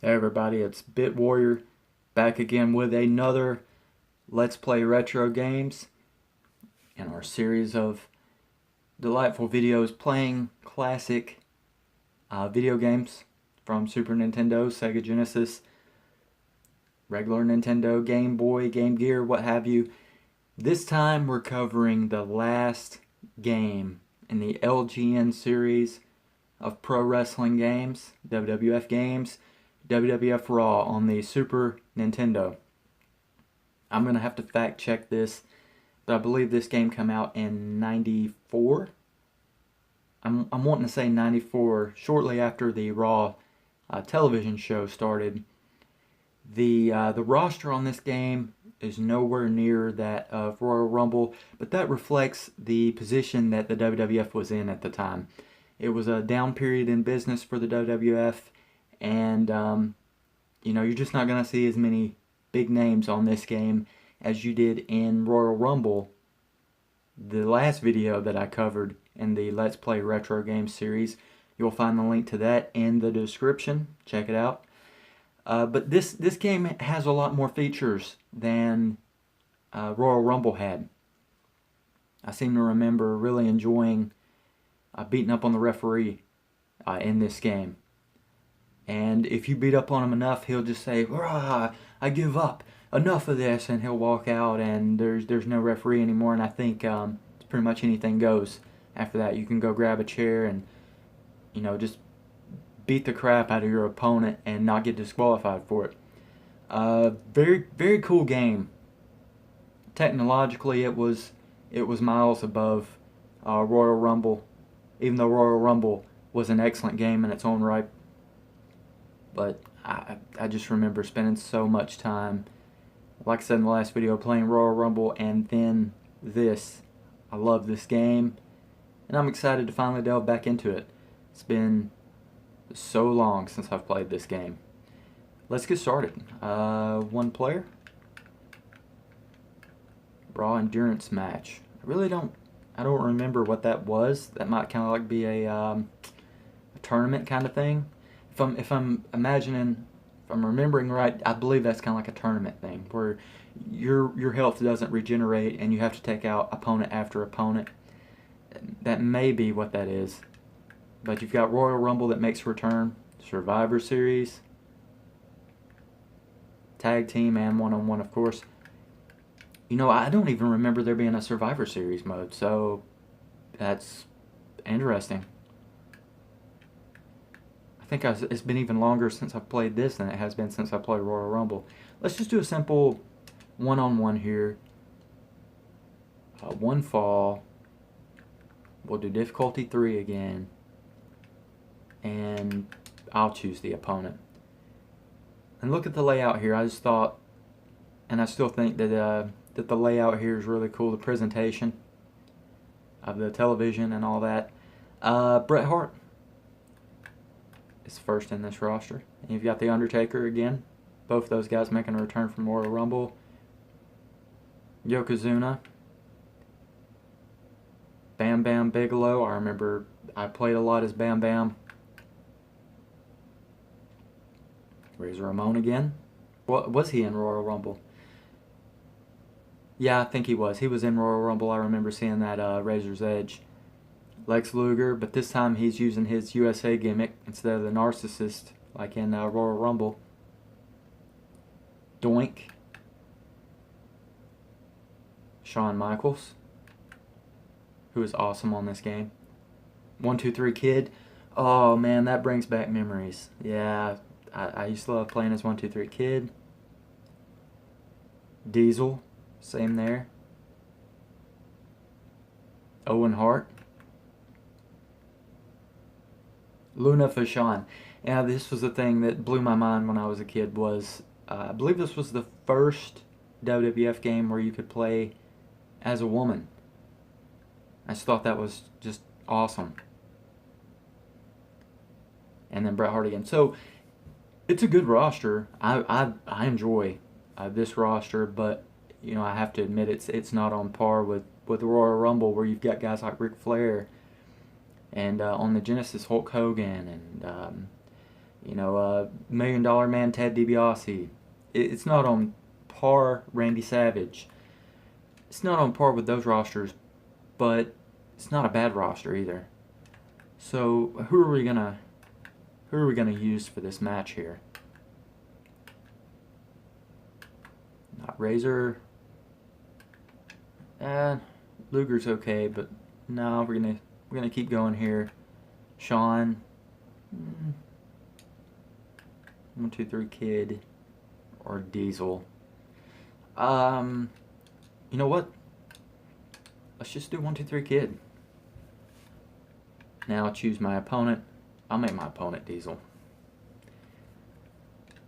Hey everybody, it's BitWarrior back again with another Let's Play Retro Games in our series of delightful videos playing classic video games from Super Nintendo, Sega Genesis, regular Nintendo, Game Boy, Game Gear, what have you. This time we're covering the last game in the LGN series of pro wrestling games, WWF games, WWF RAW on the Super Nintendo. I'm going to have to fact check this, but I believe this game came out in 94. I'm wanting to say 94, shortly after the RAW television show started. The roster on this game is nowhere near that of Royal Rumble, but that reflects the position that the WWF was in at the time. It was a down period in business for the WWF, and you're just not going to see as many big names on this game as you did in Royal Rumble, the last video that I covered in the Let's Play Retro Games series. You'll find the link to that in the description. Check it out. But this game has a lot more features than Royal Rumble had. I seem to remember really enjoying beating up on the referee in this game. And if you beat up on him enough, he'll just say, "Rah, I give up. Enough of this," and he'll walk out, and there's no referee anymore. And I think it's pretty much anything goes after that. You can go grab a chair and just beat the crap out of your opponent and not get disqualified for it. Very very cool game. Technologically, it was miles above Royal Rumble, even though Royal Rumble was an excellent game in its own right. But I just remember spending so much time, like I said in the last video, playing Royal Rumble, and then this. I love this game, and I'm excited to finally delve back into it. It's been so long since I've played this game. Let's get started. One player. Raw endurance match. I don't remember what that was. That might kind of like be a tournament kind of thing. If I'm remembering right, I believe that's kind of like a tournament thing where your health doesn't regenerate and you have to take out opponent after opponent. That may be what that is. But you've got Royal Rumble that makes a return, Survivor Series, Tag Team, and one-on-one, of course. I don't even remember there being a Survivor Series mode, so that's interesting. I think it's been even longer since I've played this than it has been since I played Royal Rumble. Let's just do a simple one-on-one here. One fall. We'll do difficulty 3 again. And I'll choose the opponent. And look at the layout here. I just thought, and I still think that the layout here is really cool. The presentation of the television and all that. Bret Hart is first in this roster. And you've got the Undertaker again. Both those guys making a return from Royal Rumble. Yokozuna. Bam Bam Bigelow. I remember I played a lot as Bam Bam. Razor Ramon again. What was he in Royal Rumble? Yeah, I think he was. He was in Royal Rumble. I remember seeing that Razor's Edge. Lex Luger, but this time he's using his USA gimmick instead of the narcissist like in Royal Rumble. Doink. Shawn Michaels, who is awesome on this game. 1-2-3 Kid. Oh man, that brings back memories. Yeah, I used to love playing as 1-2-3 Kid. Diesel, same there. Owen Hart. Luna VACHON. Yeah, this was the thing that blew my mind when I was a kid. I believe this was the first WWF game where you could play as a woman. I just thought that was just awesome. And then Bret Hart again. So it's a good roster. I enjoy this roster, but I have to admit it's not on par with the Royal Rumble, where you've got guys like Ric Flair, and on the Genesis Hulk Hogan, and You know, $1 Million Man Ted DiBiase. It's not on par. Randy Savage. It's not on par with those rosters, but it's not a bad roster either. So who are we gonna use for this match here? Not Razor. Luger's okay, but no, we're gonna keep going here. SHAWN. 1, 2, 3 Kid or Diesel. You know what? Let's just do 1, 2, 3 Kid. Now I'll choose my opponent. I'll make my opponent Diesel.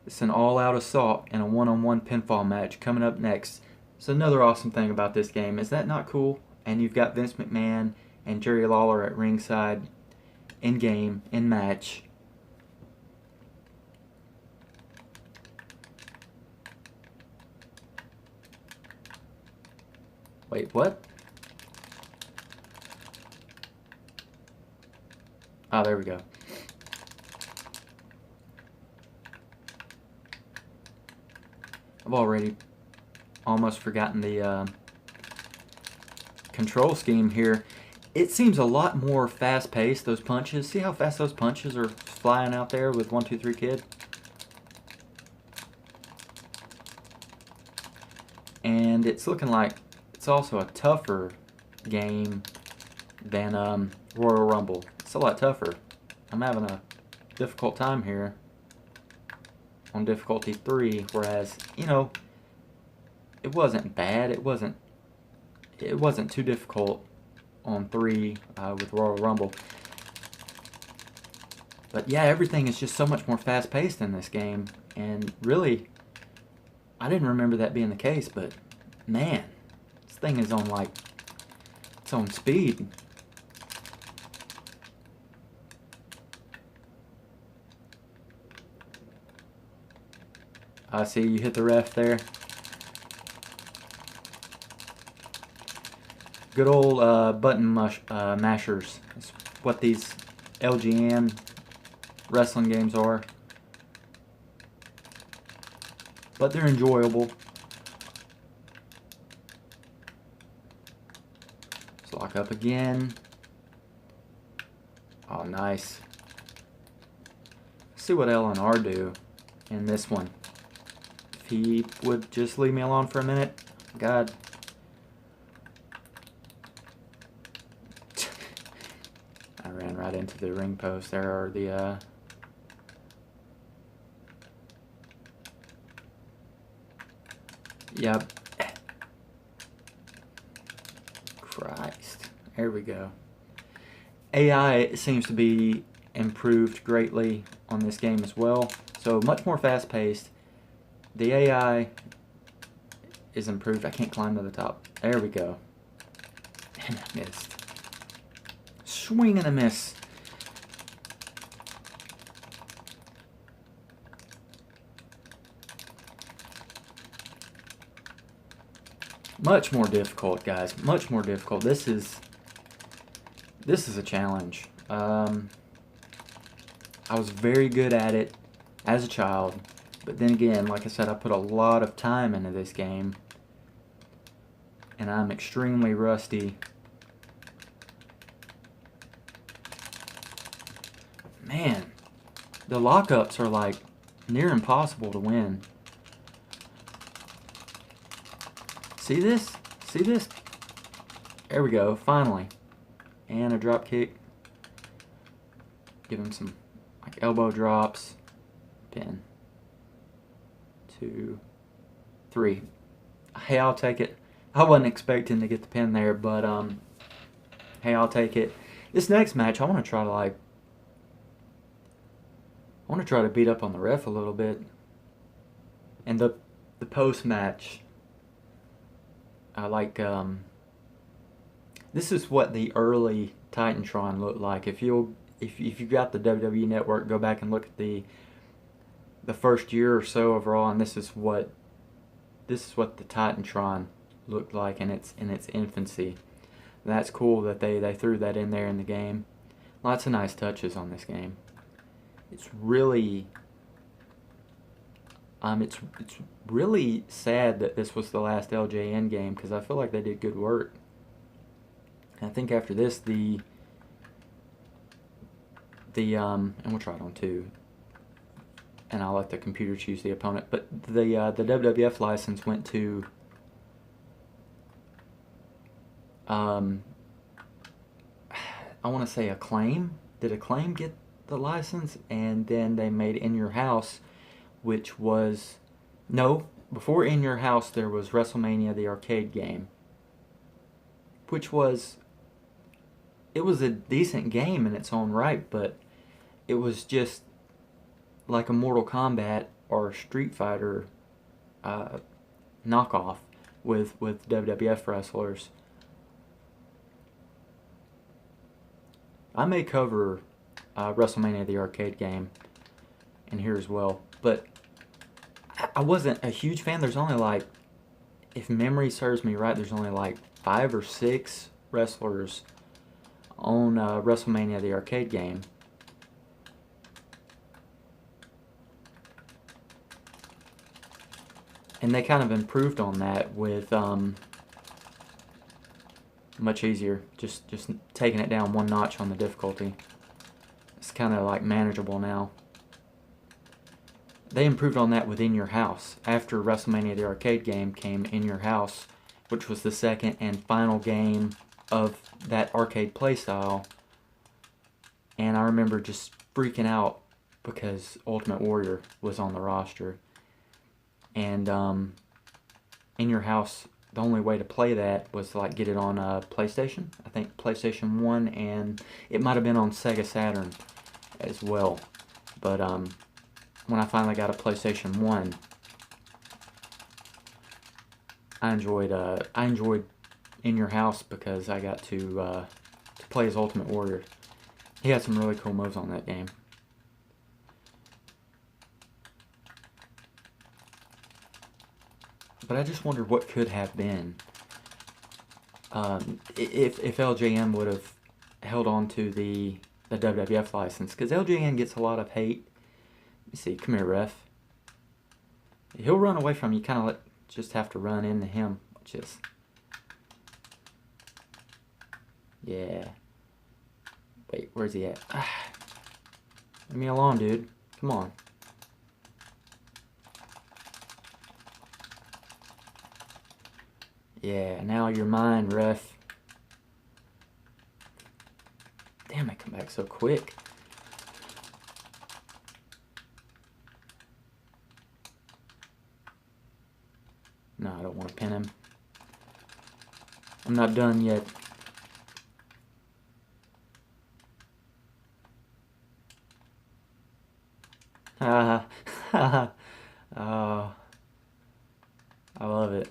It's an all-out assault in a one-on-one pinfall match coming up next. So another awesome thing about this game, is that not cool? And you've got Vince McMahon and Jerry Lawler at ringside, in game, in match. Wait, what? Oh, there we go. I've already almost forgotten the control scheme here. It seems a lot more fast-paced, those punches. See how fast those punches are flying out there with 1, 2, 3 Kid? And it's looking like it's also a tougher game than Royal Rumble. It's a lot tougher. I'm having a difficult time here on difficulty 3, whereas, you know, it wasn't bad. It wasn't too difficult on 3 with Royal Rumble. But yeah, everything is just so much more fast-paced in this game, and really, I didn't remember that being the case, but man, this thing is on like its own speed. I see you hit the ref there. Good old button mashers. That's what these LGN wrestling games are. But they're enjoyable. Let's lock up again. Oh, nice. Let's see what L and R do in this one. If he would just leave me alone for a minute. God. I ran right into the ring post there, or the yep. Christ. There we go. AI seems to be improved greatly on this game as well. So much more fast-paced. The AI is improved. I can't climb to the top. There we go. And I missed. Swing and a miss. Much more difficult, guys. Much more difficult. This is a challenge. I was very good at it as a child, but then again, like I said, I put a lot of time into this game, and I'm extremely rusty. Man, the lockups are like near impossible to win. See this? See this? There we go, finally. And a drop kick. Give him some like elbow drops. Pin. 2, 3. Hey, I'll take it. I wasn't expecting to get the pin there, but hey, I'll take it. This next match, I want to try to beat up on the ref a little bit. And the post match, I like this is what the early Titantron looked like. If you've got the WWE Network, go back and look at the first year or so of Raw, and this is what the Titantron looked like in its infancy. And that's cool that they threw that in there in the game. Lots of nice touches on this game. it's really it's really sad that this was the last LJN game, because I feel like they did good work. And I think after this, and we'll try it on 2, and I'll let the computer choose the opponent. But the WWF license went to I want to say Acclaim. Did Acclaim get the license? And then they made In Your House, which was, no, before In Your House there was WrestleMania the arcade game, which was, it was a decent game in its own right, but it was just like a Mortal Kombat or Street Fighter knockoff with WWF wrestlers. I may cover WrestleMania the arcade game in here as well, but I wasn't a huge fan. There's only like, if memory serves me right, there's only like 5 or 6 wrestlers on WrestleMania the arcade game. And they kind of improved on that with much easier, just taking it down 1 notch on the difficulty. It's kind of like manageable now. They improved on that with In Your House. After WrestleMania the arcade game came In Your House, which was the second and final game of that arcade playstyle. And I remember just freaking out because Ultimate Warrior was on the roster. And In Your House, the only way to play that was to like get it on PlayStation. I think PlayStation 1, and it might have been on Sega Saturn as well. But when I finally got a PlayStation 1, I enjoyed In Your House because I got to play as Ultimate Warrior. He had some really cool moves on that game. But I just wonder what could have been if LJN would have held on to the WWF license, because LJN gets a lot of hate. Let me see, come here, ref. He'll run away from you. Kind of just have to run into him, which is, yeah. Wait, where's he at? Leave me alone, dude. Come on. Yeah, now you're mine, ref. Damn, I come back so quick. No, I don't want to pin him. I'm not done yet. Ha ha. Oh, I love it.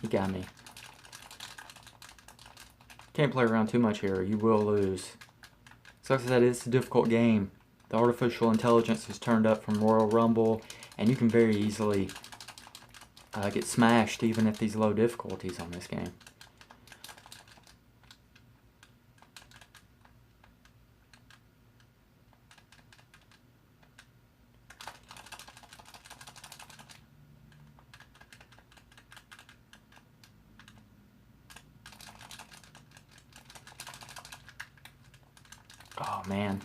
He got me. Can't play around too much here, or you will lose. So like I said, it's a difficult game. The artificial intelligence is turned up from Royal Rumble, and you can very easily get smashed even at these low difficulties on this game. Oh, man.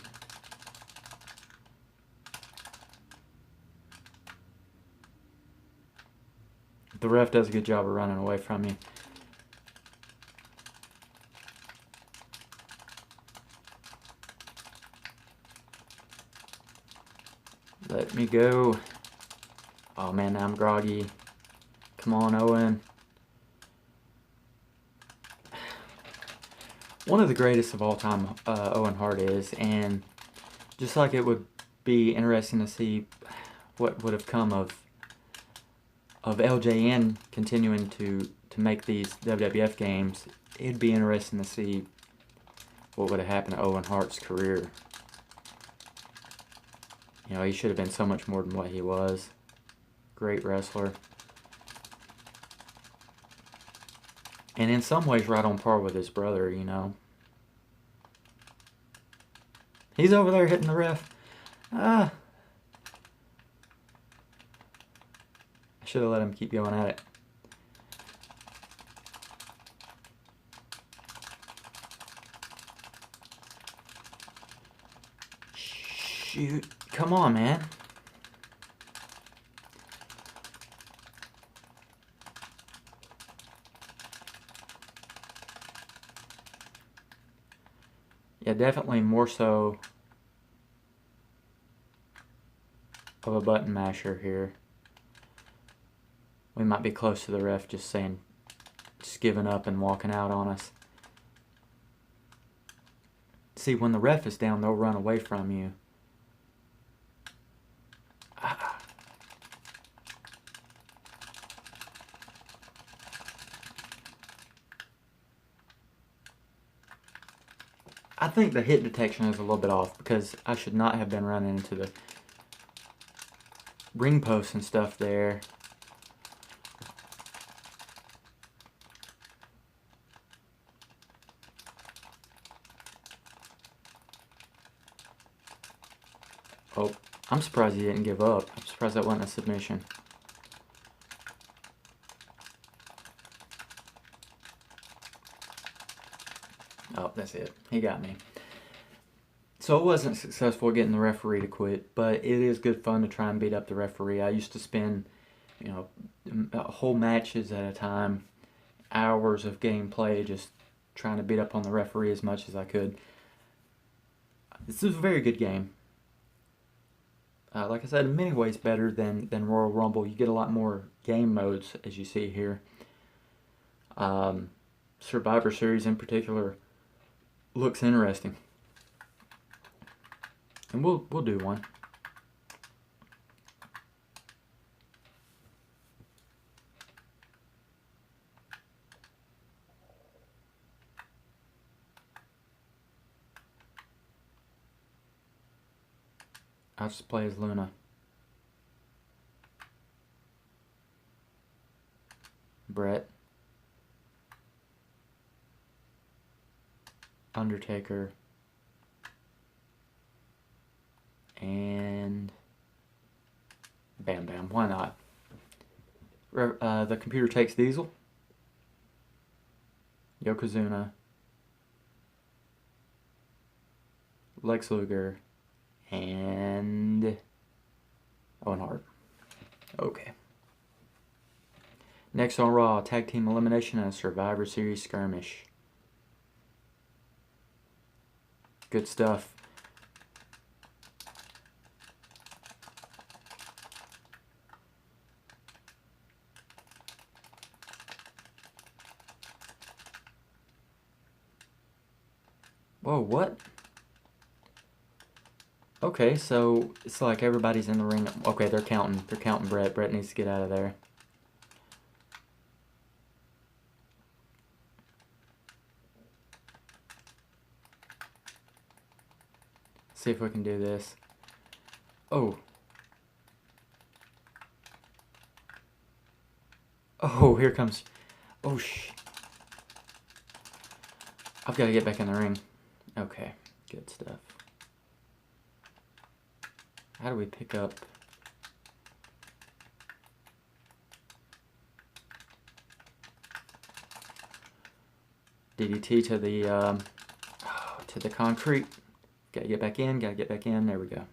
The ref does a good job of running away from you. Let me go. Oh, man, now I'm groggy. Come on, Owen. One of the greatest of all time, Owen Hart is, and just like it would be interesting to see what would have come of LJN continuing to make these WWF games, it'd be interesting to see what would have happened to Owen Hart's career. You know, he should have been so much more than what he was. Great wrestler. And in some ways right on par with his brother, you know. He's over there hitting the ref. I should have let him keep going at it. Shoot. Come on, man. Yeah, definitely more so of a button masher here. We might be close to the ref just giving up and walking out on us. See, when the ref is down, they'll run away from you. I think the hit detection is a little bit off because I should not have been running into the ring posts and stuff there. Oh, I'm surprised he didn't give up. I'm surprised that wasn't a submission. Oh, that's it. He got me. So it wasn't successful getting the referee to quit, but it is good fun to try and beat up the referee. I used to spend, you know, whole matches at a time, hours of gameplay, just trying to beat up on the referee as much as I could. This is a very good game. Like I said, in many ways better than Royal Rumble. You get a lot more game modes, as you see here. Survivor Series in particular looks interesting. And we'll do one. I'll just play as Luna. Brett. Undertaker. And Bam Bam. Why not? The computer takes Diesel. Yokozuna. Lex Luger. And Owen Hart. Okay. Next on Raw, Tag Team Elimination and Survivor Series Skirmish. Good stuff. Whoa, what? Okay, so it's like everybody's in the ring. Okay, they're counting. They're counting Brett. Brett needs to get out of there. See if we can do this. Oh. Oh, here comes. Oh, I've got to get back in the ring. Okay, good stuff. How do we pick up? DDT to the concrete. Gotta get back in, gotta get back in. There we go.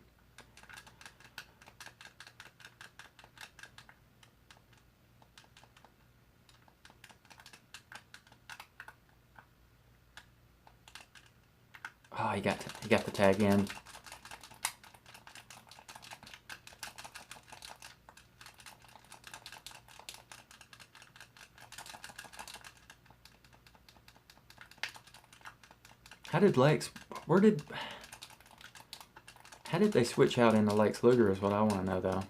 Oh, he got the tag in. How did they switch out into Lex Luger is what I want to know, though.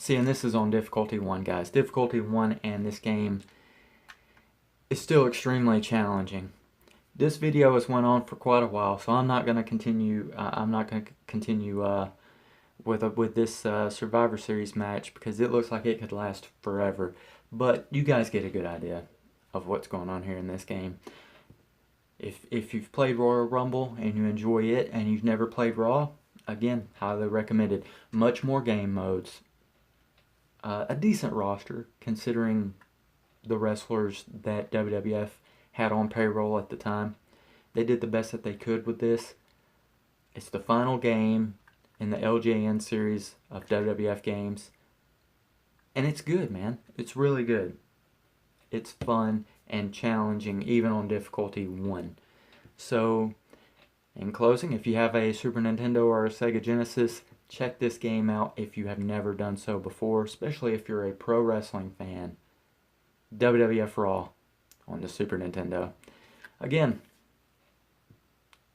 See, and this is on difficulty 1, guys. Difficulty 1, and this game is still extremely challenging. This video has went on for quite a while, so I'm not going to continue. With this Survivor Series match because it looks like it could last forever. But you guys get a good idea of what's going on here in this game. If you've played Royal Rumble and you enjoy it and you've never played Raw, again, highly recommended. Much more game modes. A decent roster considering the wrestlers that WWF had on payroll at the time. They did the best that they could with this. It's the final game in the LJN series of WWF games. And it's good, man. It's really good. It's fun and challenging, even on difficulty 1. So, in closing, if you have a Super Nintendo or a Sega Genesis, check this game out if you have never done so before, especially if you're a pro wrestling fan. WWF RAW on the Super Nintendo. Again,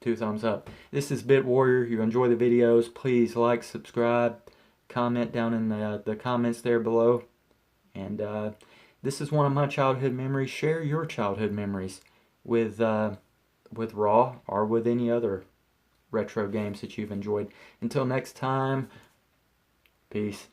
2 thumbs up. This is BitWarrior. You enjoy the videos, please like, subscribe, comment down in the comments there below. And this is one of my childhood memories. Share your childhood memories with Raw or with any other retro games that you've enjoyed. Until next time, peace.